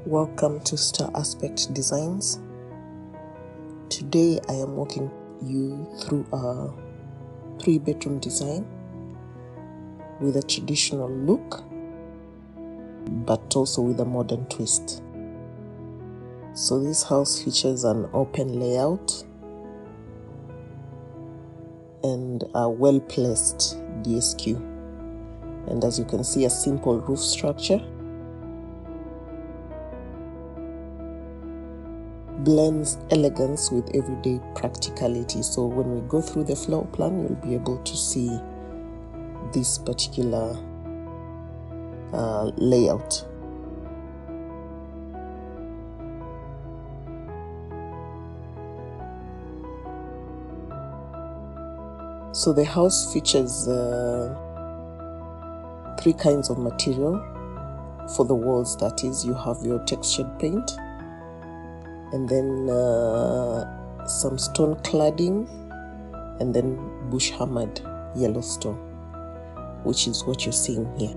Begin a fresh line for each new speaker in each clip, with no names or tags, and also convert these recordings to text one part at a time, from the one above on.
Welcome to Star Aspect Designs. Today I am walking you through a 3-bedroom design with a traditional look but also with a modern twist. So this house features an open layout and a well-placed DSQ, and as you can see, a simple roof structure blends elegance with everyday practicality. So when we go through the floor plan, you'll be able to see this particular layout. So the house features 3 kinds of material for the walls. That is, you have your textured paint, and then some stone cladding, and then bush hammered yellow stone, which is what you're seeing here.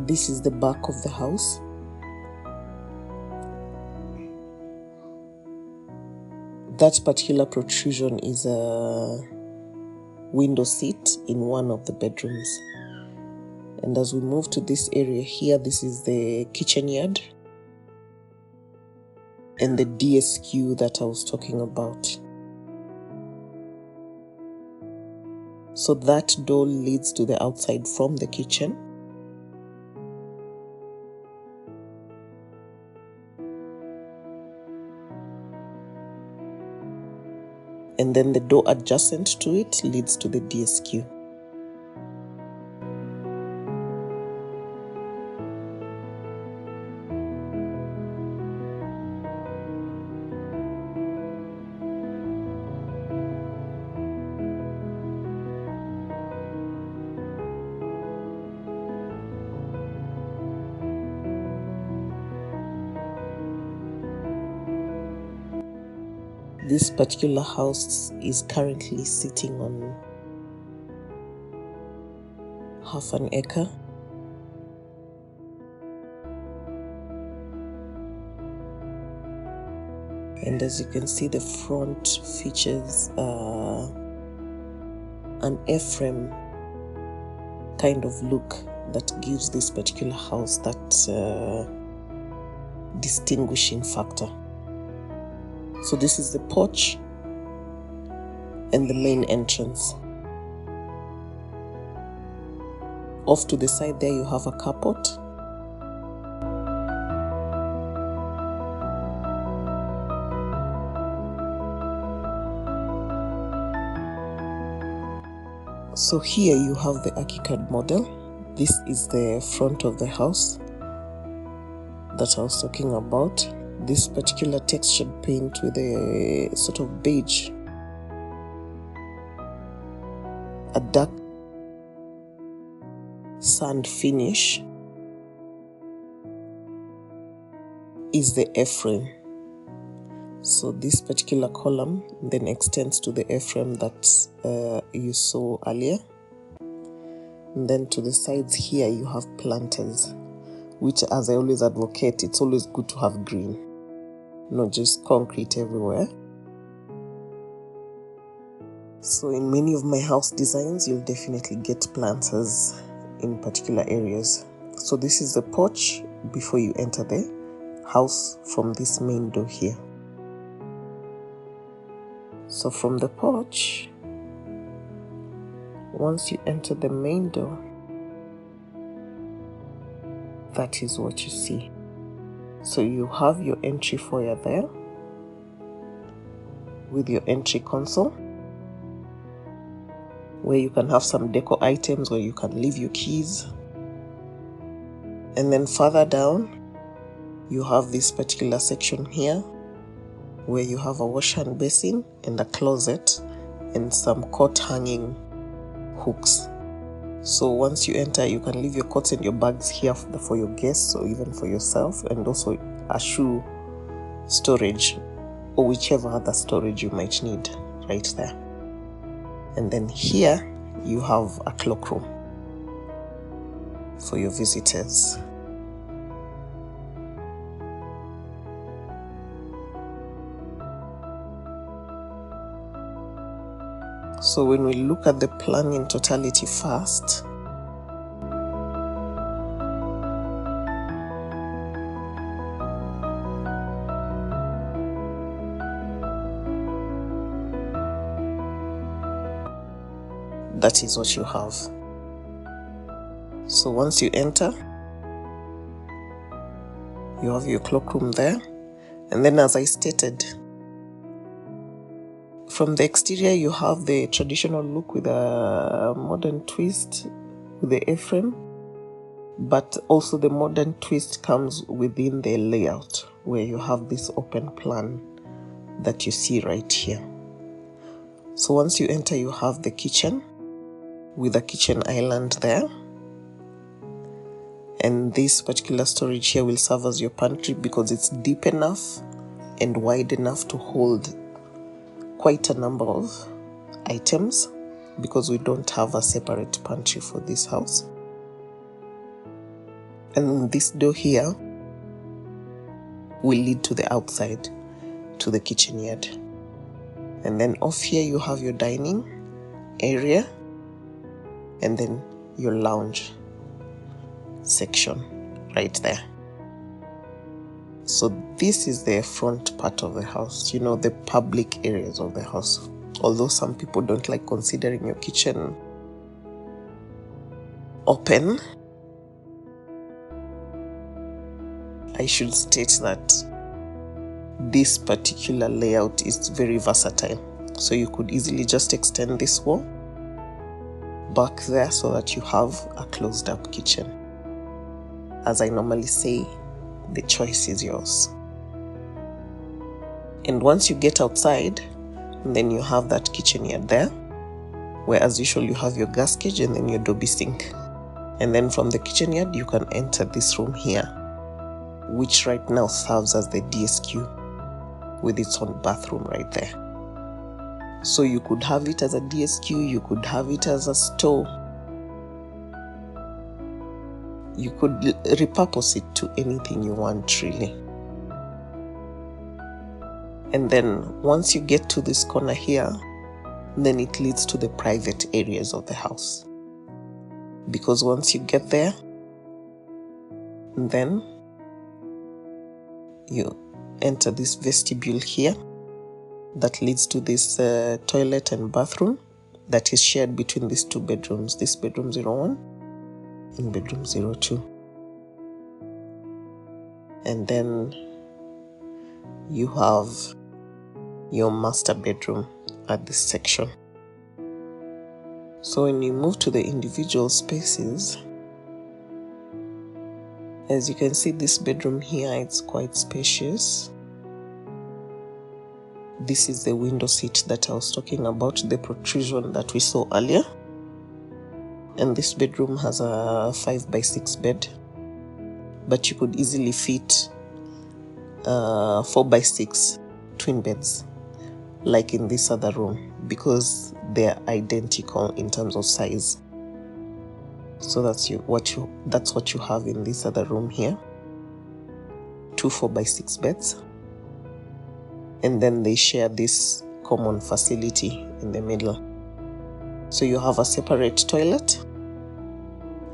This is the back of the house. That particular protrusion is a window seat in one of the bedrooms. And as we move to this area here, this is the kitchen yard and the DSQ that I was talking about. So that door leads to the outside from the kitchen. And then the door adjacent to it leads to the DSQ. This particular house is currently sitting on half an acre. And as you can see, the front features an A-frame kind of look that gives this particular house that distinguishing factor. So this is the porch and the main entrance. Off to the side there you have a carport. So here you have the ArchiCAD model. This is the front of the house that I was talking about. This particular textured paint with a sort of beige, a dark sand finish, is the A-frame. So this particular column then extends to the A-frame that you saw earlier. And then to the sides here you have planters, which, as I always advocate, it's always good to have green, not just concrete everywhere. So in many of my house designs, you'll definitely get planters in particular areas. So this is the porch before you enter the house from this main door here. So from the porch, once you enter the main door, that is what you see. So you have your entry foyer there with your entry console, where you can have some deco items, where you can leave your keys. And then further down, you have this particular section here where you have a wash hand basin and a closet and some coat hanging hooks. So once you enter, you can leave your coats and your bags here for your guests or even for yourself, and also a shoe storage or whichever other storage you might need right there. And then here you have a cloakroom for your visitors. So when we look at the plan in totality first, that is what you have. So once you enter, you have your cloakroom there. And then, as I stated, from the exterior, you have the traditional look with a modern twist with the A-frame, but also the modern twist comes within the layout where you have this open plan that you see right here. So once you enter, you have the kitchen with a kitchen island there. And this particular storage here will serve as your pantry because it's deep enough and wide enough to hold quite a number of items, because we don't have a separate pantry for this house. And this door here will lead to the outside, to the kitchen yard. And then off here you have your dining area and then your lounge section right there. So this is the front part of the house, the public areas of the house. Although some people don't like considering your kitchen open, I should state that this particular layout is very versatile. So you could easily just extend this wall back there so that you have a closed up kitchen. As I normally say, the choice is yours. And once you get outside, then you have that kitchen yard there, where as usual you have your gas gauge and then your Dobby sink. And then from the kitchen yard you can enter this room here, which right now serves as the DSQ with its own bathroom right there. So you could have it as a DSQ, you could have it as a store, you could repurpose it to anything you want really. And then once you get to this corner here, then it leads to the private areas of the house. Because once you get there, then you enter this vestibule here that leads to this toilet and bathroom that is shared between these two bedrooms, this bedroom 01 and bedroom 02. And then you have your master bedroom at this section. So when you move to the individual spaces, as you can see, this bedroom here, it's quite spacious. This is the window seat that I was talking about, the protrusion that we saw earlier. And this bedroom has a 5x6 bed, but you could easily fit 4x6 twin beds like in this other room, because they're identical in terms of size. So that's what you have in this other room here, 2 4x6 beds, and then they share this common facility in the middle. So you have a separate toilet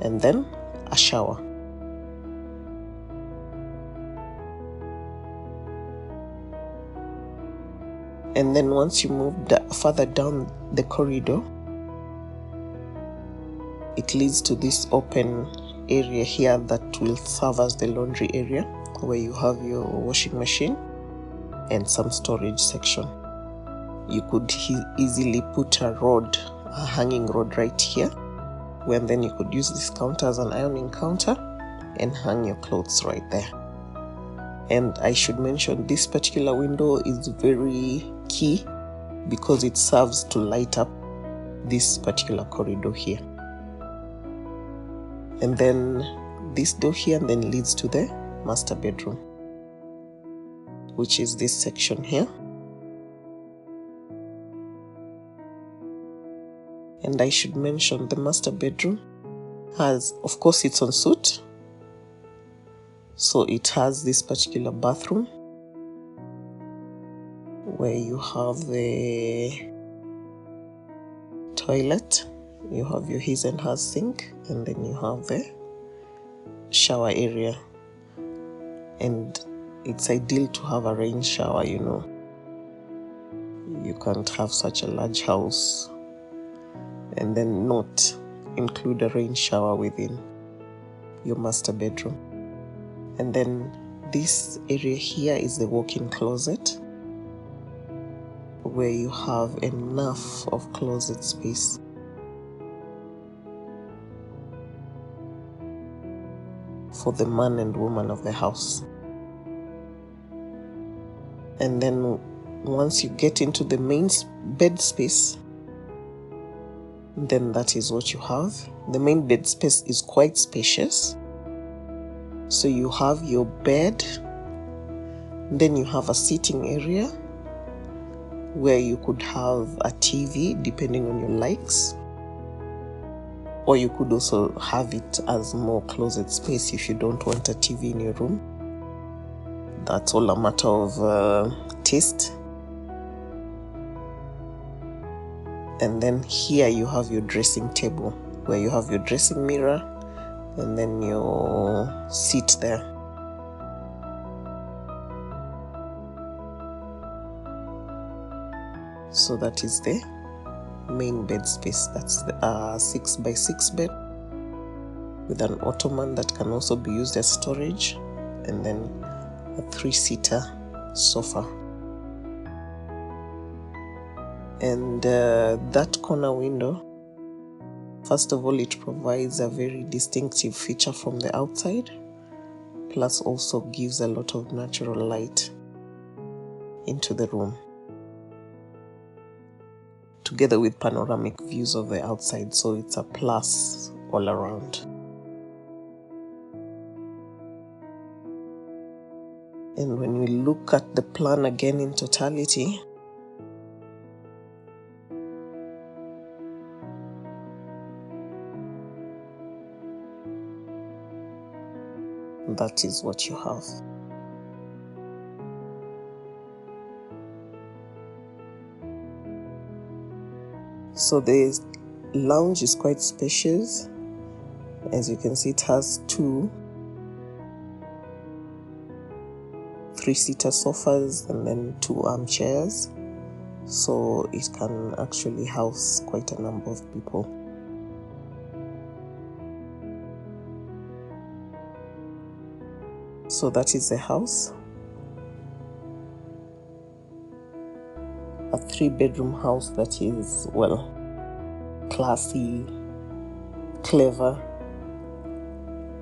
and then a shower. And then once you move further down the corridor, it leads to this open area here that will serve as the laundry area, where you have your washing machine and some storage section. You could easily put a hanging rod right here, where then you could use this counter as an ironing counter and hang your clothes right there. And I should mention, this particular window is very key because it serves to light up this particular corridor here. And then this door here then leads to the master bedroom, which is this section here. And I should mention, the master bedroom has, of course, it's ensuite. So it has this particular bathroom where you have the toilet, you have your his and hers sink, and then you have the shower area. And it's ideal to have a rain shower, you know. You can't have such a large house and then not include a rain shower within your master bedroom. And then this area here is the walk-in closet, where you have enough of closet space. For the man and woman of the house. And then once you get into the main bed space, then that is what you have. The main bed space is quite spacious. So you have your bed, then you have a sitting area where you could have a TV depending on your likes, or you could also have it as more closet space if you don't want a TV in your room. That's all a matter of taste. And then here you have your dressing table, where you have your dressing mirror and then your seat there. So that is the main bed space. That's the 6x6 bed with an ottoman that can also be used as storage, and then a 3-seater sofa. And that corner window, first of all, it provides a very distinctive feature from the outside, plus also gives a lot of natural light into the room, together with panoramic views of the outside. So it's a plus all around. And when we look at the plan again in totality, that is what you have. So the lounge is quite spacious. As you can see, it has 2 3-seater sofas and then 2 armchairs. So it can actually house quite a number of people. So that is the house. A 3-bedroom house that is, well, classy, clever,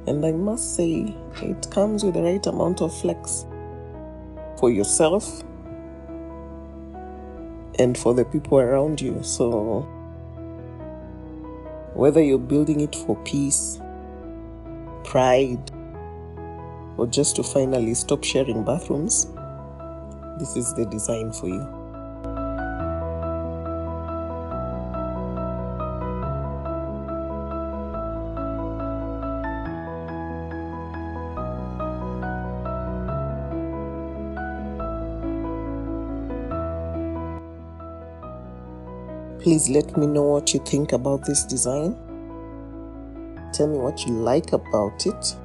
and I must say it comes with the right amount of flex for yourself and for the people around you. So whether you're building it for peace, pride, or just to finally stop sharing bathrooms, this is the design for you. Please let me know what you think about this design. Tell me what you like about it.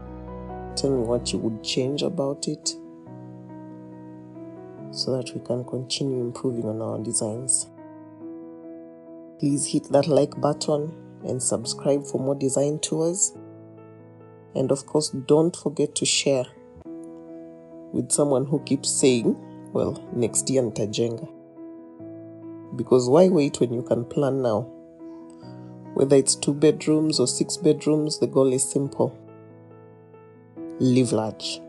Tell me what you would change about it, so that we can continue improving on our designs. Please hit that like button and subscribe for more design tours. And of course, don't forget to share with someone who keeps saying, well, next year nitajenga. Because why wait when you can plan now? Whether it's 2 bedrooms or 6 bedrooms, the goal is simple. Live large.